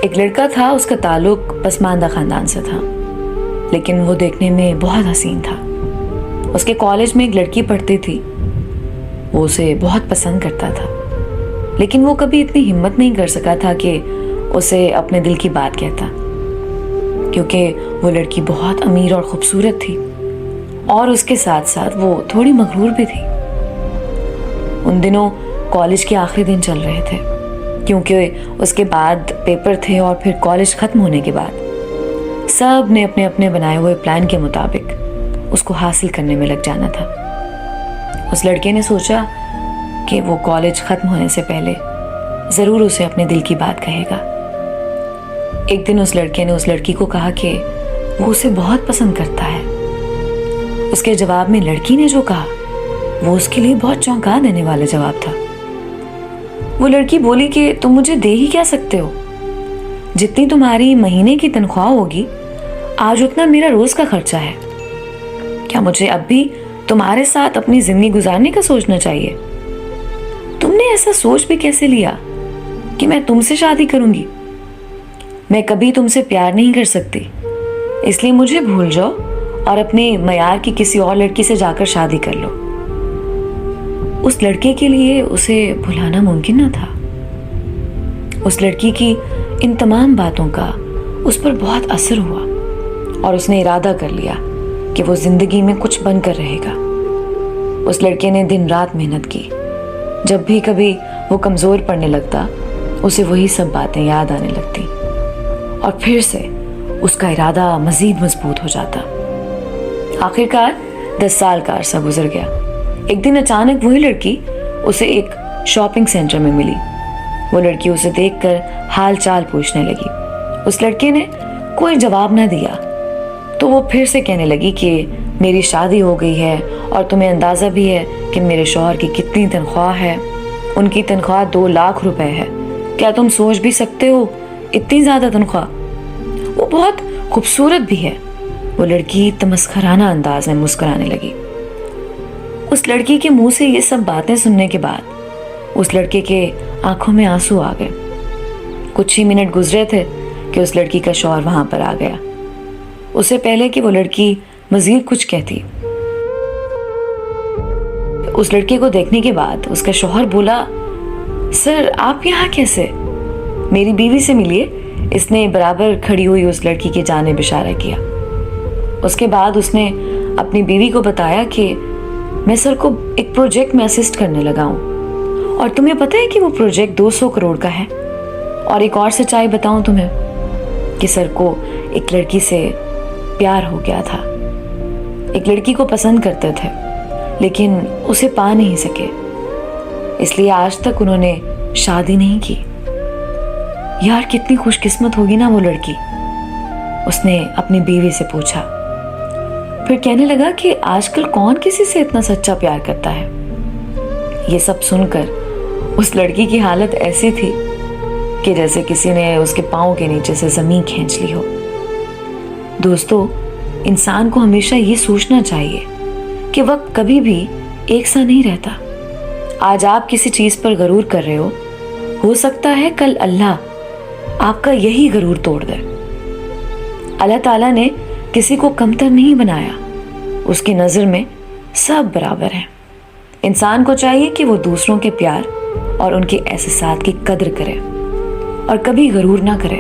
ایک لڑکا تھا، اس کا تعلق پسماندہ خاندان سے تھا، لیکن وہ دیکھنے میں بہت حسین تھا۔ اس کے کالج میں ایک لڑکی پڑھتی تھی، وہ اسے بہت پسند کرتا تھا، لیکن وہ کبھی اتنی ہمت نہیں کر سکا تھا کہ اسے اپنے دل کی بات کہتا، کیونکہ وہ لڑکی بہت امیر اور خوبصورت تھی، اور اس کے ساتھ ساتھ وہ تھوڑی مغرور بھی تھی۔ ان دنوں کالج کے آخری دن چل رہے تھے، کیونکہ اس کے بعد پیپر تھے، اور پھر کالج ختم ہونے کے بعد سب نے اپنے اپنے بنائے ہوئے پلان کے مطابق اس کو حاصل کرنے میں لگ جانا تھا۔ اس لڑکے نے سوچا کہ وہ کالج ختم ہونے سے پہلے ضرور اسے اپنے دل کی بات کہے گا۔ ایک دن اس لڑکے نے اس لڑکی کو کہا کہ وہ اسے بہت پسند کرتا ہے۔ اس کے جواب میں لڑکی نے جو کہا وہ اس کے لیے بہت چونکا دینے والا جواب تھا۔ وہ لڑکی بولی کہ تم مجھے دے ہی کیا سکتے ہو؟ جتنی تمہاری مہینے کی تنخواہ ہوگی آج اتنا میرا روز کا خرچہ ہے۔ کیا مجھے اب بھی تمہارے ساتھ اپنی زندگی گزارنے کا سوچنا چاہیے؟ تم نے ایسا سوچ بھی کیسے لیا کہ میں تم سے شادی کروں گی؟ میں کبھی تم سے پیار نہیں کر سکتی، اس لیے مجھے بھول جاؤ اور اپنے معیار کی کسی اور لڑکی سے جا کر شادی کر لو۔ اس لڑکے کے لیے اسے بھلانا ممکن نہ تھا۔ اس لڑکی کی ان تمام باتوں کا اس پر بہت اثر ہوا، اور اس نے ارادہ کر لیا کہ وہ زندگی میں کچھ بن کر رہے گا۔ اس لڑکے نے دن رات محنت کی۔ جب بھی کبھی وہ کمزور پڑنے لگتا اسے وہی سب باتیں یاد آنے لگتی، اور پھر سے اس کا ارادہ مزید مضبوط ہو جاتا۔ آخرکار 10 سال کا عرصہ گزر گیا۔ ایک دن اچانک وہی لڑکی اسے ایک شاپنگ سینٹر میں ملی۔ وہ لڑکی اسے دیکھ کر حال چال پوچھنے لگی۔ اس لڑکے نے کوئی جواب نہ دیا تو وہ پھر سے کہنے لگی کہ میری شادی ہو گئی ہے، اور تمہیں اندازہ بھی ہے کہ میرے شوہر کی کتنی تنخواہ ہے۔ ان کی تنخواہ 2 لاکھ روپے ہے۔ کیا تم سوچ بھی سکتے ہو اتنی زیادہ تنخواہ؟ وہ بہت خوبصورت بھی ہے۔ وہ لڑکی تمسخرانہ انداز میں مسکرانے لگی۔ اس لڑکی کے منہ سے یہ سب باتیں سننے کے بعد اس لڑکے کے آنکھوں میں آنسو آ گئے۔ کچھ ہی منٹ گزرے تھے کہ اس لڑکی کا شوہر وہاں پر آ گیا۔ اس سے پہلے کہ وہ لڑکی مزید کچھ کہتی، اس لڑکے کو دیکھنے کے بعد اس کا شوہر بولا، سر آپ یہاں کیسے؟ میری بیوی سے ملیے۔ اس نے برابر کھڑی ہوئی اس لڑکی کی جانب اشارہ کیا۔ اس کے بعد اس نے اپنی بیوی کو بتایا کہ میں سر کو ایک پروجیکٹ میں اسسٹ کرنے لگا ہوں، اور تمہیں پتہ ہے کہ وہ پروجیکٹ 200 کروڑ کا ہے۔ اور ایک اور سچائی بتاؤں تمہیں کہ سر کو ایک لڑکی سے پیار ہو گیا تھا۔ ایک لڑکی کو پسند کرتے تھے لیکن اسے پا نہیں سکے، اس لیے آج تک انہوں نے شادی نہیں کی۔ یار کتنی خوش قسمت ہوگی نا وہ لڑکی، اس نے اپنی بیوی سے پوچھا۔ پھر کہنے لگا کہ آج کل کون کسی سے اتنا سچا پیار کرتا ہے۔ یہ سب سن کر اس لڑکی کی حالت ایسی تھی کہ جیسے کسی نے اس کے پاؤں کے نیچے سے زمین کھینچ لی ہو۔ دوستو، انسان کو ہمیشہ یہ سوچنا چاہیے کہ وقت کبھی بھی ایک سا نہیں رہتا۔ آج آپ کسی چیز پر غرور کر رہے ہو سکتا ہے کل اللہ آپ کا یہی غرور توڑ دے۔ اللہ تعالیٰ نے کسی کو کمتر نہیں بنایا، اس کی نظر میں سب برابر ہیں۔ انسان کو چاہیے کہ وہ دوسروں کے پیار اور ان کے احساسات کی قدر کرے اور کبھی غرور نہ کرے۔